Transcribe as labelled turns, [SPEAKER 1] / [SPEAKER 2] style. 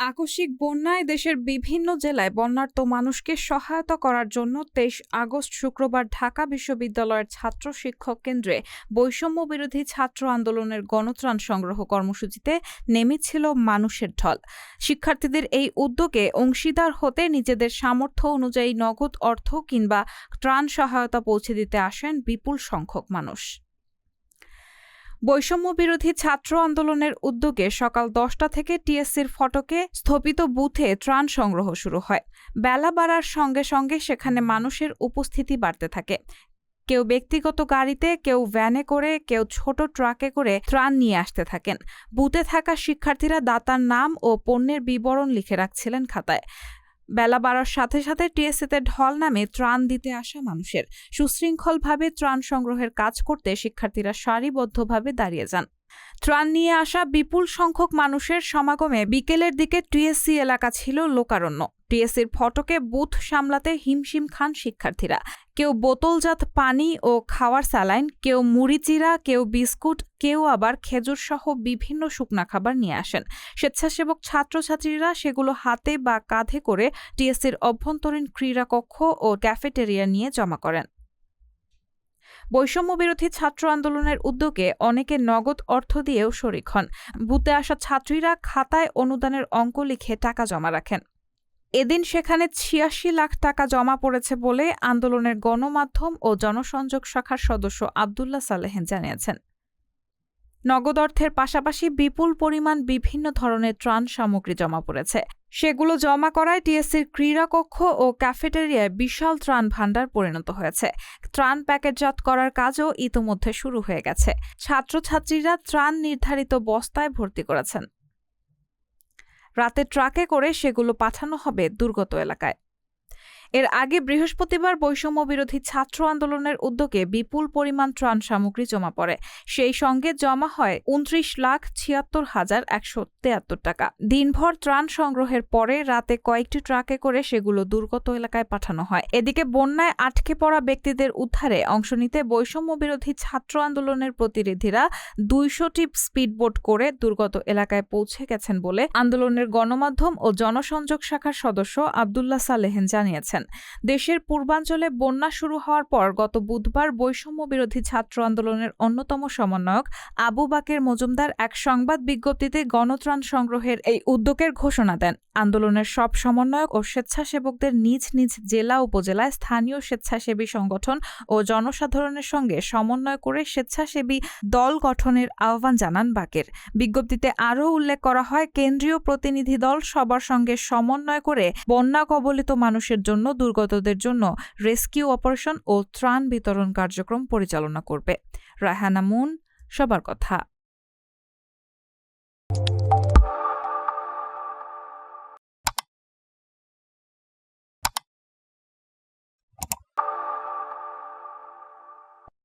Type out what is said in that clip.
[SPEAKER 1] আকস্মিক বন্যায় দেশের বিভিন্ন জেলায় বন্যার্ত মানুষকে সহায়তা করার জন্য ২৩ আগস্ট শুক্রবার ঢাকা বিশ্ববিদ্যালয়ের ছাত্র শিক্ষক কেন্দ্রে বৈষম্য বিরোধী ছাত্র আন্দোলনের গণত্রাণ সংগ্রহ কর্মসূচিতে নেমেছিল মানুষের ঢল। শিক্ষার্থীদের এই উদ্যোগে অংশীদার হতে নিজেদের সামর্থ্য অনুযায়ী নগদ অর্থ কিংবা ত্রাণ সহায়তা পৌঁছে দিতে আসেন বিপুল সংখ্যক মানুষ। বৈষম্য বিরোধী ছাত্র আন্দোলনের উদ্যোগে সকাল ১০টা থেকে টিএসসির ফটকে স্থপিত বুথে ত্রাণ সংগ্রহ শুরু হয়। বেলা বাড়ার সঙ্গে সঙ্গে সেখানে মানুষের উপস্থিতি বাড়তে থাকে। কেউ ব্যক্তিগত গাড়িতে, কেউ ভ্যানে করে, কেউ ছোট ট্রাকে করে ত্রাণ নিয়ে আসতে থাকেন। বুথে থাকা শিক্ষার্থীরা দাতার নাম ও পণ্যের বিবরণ লিখে রাখছিলেন খাতায়। বেলা বাড়ার সাথে সাথে টিএসসিতে ঢল নামে ত্রাণ দিতে আসা মানুষের। সুশৃঙ্খলভাবে ত্রাণ সংগ্রহের কাজ করতে শিক্ষার্থীরা সারিবদ্ধভাবে দাঁড়িয়ে যান। ত্রাণ নিয়ে আসা বিপুল সংখ্যক মানুষের সমাগমে বিকেলের দিকে টিএসসি এলাকা ছিল লোকারণ্য। টিএসসির ফটকে বুথ সামলাতে হিমশিম খান শিক্ষার্থীরা। কেউ বোতলজাত পানি ও খাওয়ার স্যালাইন, কেউ মুড়ি চিরা, কেউ বিস্কুট, কেউ আবার খেজুরসহ বিভিন্ন শুকনা খাবার নিয়ে আসেন। স্বেচ্ছাসেবক ছাত্রছাত্রীরা সেগুলো হাতে বা কাঁধে করে টিএসসির অভ্যন্তরীণ ক্রীড়াকক্ষ ও ক্যাফেটেরিয়া নিয়ে জমা করেন। বৈষম্য বিরোধী ছাত্র আন্দোলনের উদ্যোগে অনেকে নগদ অর্থ দিয়েও শরিক হন। বুথে আসা ছাত্রীরা খাতায় অনুদানের অঙ্ক লিখে টাকা জমা রাখেন। এদিন সেখানে ৮৬ লাখ টাকা জমা পড়েছে বলে আন্দোলনের গণমাধ্যম ও জনসংযোগ শাখার সদস্য আব্দুল্লাহ সালেহীন জানিয়েছেন। নগদ অর্থের পাশাপাশি বিপুল পরিমাণ বিভিন্ন ধরনের ত্রাণ সামগ্রী জমা পড়েছে। সেগুলো জমা করায় টিএসসির ক্রীড়াকক্ষ ও ক্যাফেটেরিয়ায় বিশাল ত্রাণ ভাণ্ডার পরিণত হয়েছে। ত্রাণ প্যাকেটজাত করার কাজও ইতোমধ্যে শুরু হয়ে গেছে। ছাত্রছাত্রীরা ত্রাণ নির্ধারিত বস্তায় ভর্তি করেছেন। রাতে ট্রাকে করে সেগুলো পাঠানো হবে দুর্গত এলাকায়। এর আগে বৃহস্পতিবার বৈষম্য বিরোধী ছাত্র আন্দোলনের উদ্যোগে বিপুল পরিমাণ ত্রাণ সামগ্রী জমা পড়ে। সেই সঙ্গে জমা হয় ২৯,৭৬,১৭৩ টাকা। দিনভর ত্রাণ সংগ্রহের পরে রাতে কয়েকটি ট্রাকে করে সেগুলো দুর্গত এলাকায় পাঠানো হয়। এদিকে বন্যায় আটকে পড়া ব্যক্তিদের উদ্ধারে অংশ নিতে বৈষম্য বিরোধী ছাত্র আন্দোলনের প্রতিনিধিরা ২০০টি স্পিডবোট করে দুর্গত এলাকায় পৌঁছে গেছেন বলে আন্দোলনের গণমাধ্যম ও জনসংযোগ শাখার সদস্য আব্দুল্লাহ সালেহীন জানিয়েছেন। দেশের পূর্বাঞ্চলে বন্যা শুরু হওয়ার পর গত বুধবার বৈষম্য বিরোধী ছাত্র আন্দোলনের অন্যতম সমন্বয়ক আবু বাকের মজুমদার এক সংবাদ বিজ্ঞপ্তিতে গণত্রাণ সংগ্রহের এই উদ্যোগের ঘোষণা দেন। আন্দোলনের সব সমন্বয়ক ও স্বেচ্ছাসেবকদের নিজ নিজ জেলা উপজেলায় স্থানীয় স্বেচ্ছাসেবী সংগঠন ও জনসাধারণের সঙ্গে সমন্বয় করে স্বেচ্ছাসেবী দল গঠনের আহ্বান জানান বাকের। বিজ্ঞপ্তিতে আরও উল্লেখ করা হয়, কেন্দ্রীয় প্রতিনিধি দল সবার সঙ্গে সমন্বয় করে বন্যা কবলিত মানুষের জন্য, দুর্গতদের জন্য রেস্কিউ অপারেশন ও ত্রাণ বিতরণ কার্যক্রম পরিচালনা করবে। রায়হানা মুন, সবার কথা।